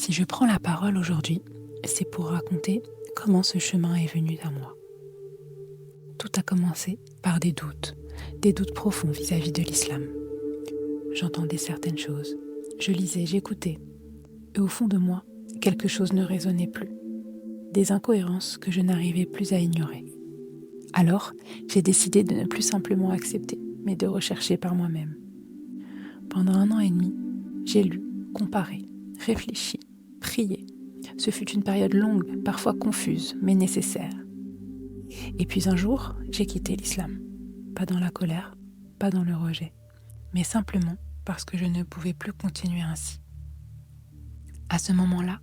Si je prends la parole aujourd'hui, c'est pour raconter comment ce chemin est venu à moi. Tout a commencé par des doutes profonds vis-à-vis de l'islam. J'entendais certaines choses, je lisais, j'écoutais, et au fond de moi, quelque chose ne résonnait plus. Des incohérences que je n'arrivais plus à ignorer. Alors, j'ai décidé de ne plus simplement accepter, mais de rechercher par moi-même. Pendant 1 an et demi, j'ai lu, comparé, réfléchi, prié. Ce fut une période longue, parfois confuse, mais nécessaire. Et puis un jour, j'ai quitté l'islam. Pas dans la colère, pas dans le rejet, mais simplement parce que je ne pouvais plus continuer ainsi. À ce moment-là,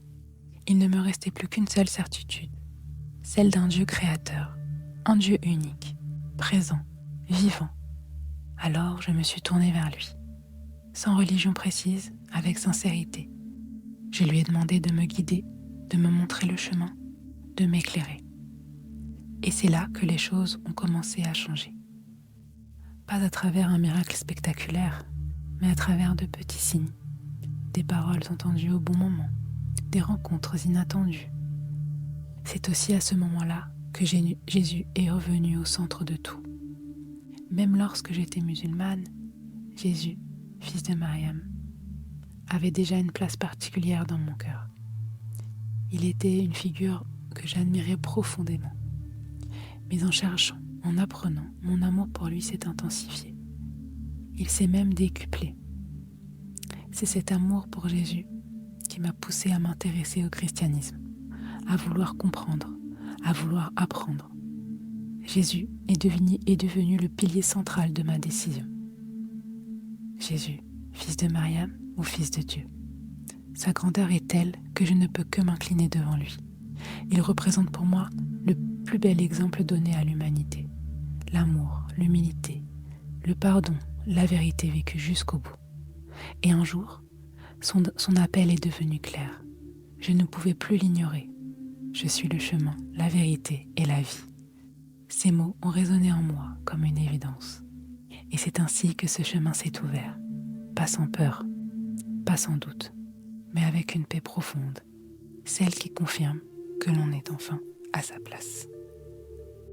il ne me restait plus qu'une seule certitude, celle d'un Dieu créateur, un Dieu unique, présent, vivant. Alors je me suis tournée vers lui, sans religion précise, avec sincérité. Je lui ai demandé de me guider, de me montrer le chemin, de m'éclairer. Et c'est là que les choses ont commencé à changer. Pas à travers un miracle spectaculaire, mais à travers de petits signes, des paroles entendues au bon moment, des rencontres inattendues. C'est aussi à ce moment-là que Jésus est revenu au centre de tout. Même lorsque j'étais musulmane, Jésus, fils de Mariam, avait déjà une place particulière dans mon cœur. Il était une figure que j'admirais profondément. Mais en cherchant, en apprenant, mon amour pour lui s'est intensifié. Il s'est même décuplé. C'est cet amour pour Jésus qui m'a poussé à m'intéresser au christianisme, à vouloir comprendre, à vouloir apprendre. Jésus est devenu le pilier central de ma décision. Jésus, fils de Mariam ou fils de Dieu. Sa grandeur est telle que je ne peux que m'incliner devant lui. Il représente pour moi le plus bel exemple donné à l'humanité. L'amour, l'humilité, le pardon, la vérité vécue jusqu'au bout. Et un jour, son appel est devenu clair. Je ne pouvais plus l'ignorer. Je suis le chemin, la vérité et la vie. Ces mots ont résonné en moi comme une évidence. Et c'est ainsi que ce chemin s'est ouvert. Pas sans peur, pas sans doute, mais avec une paix profonde, celle qui confirme que l'on est enfin à sa place.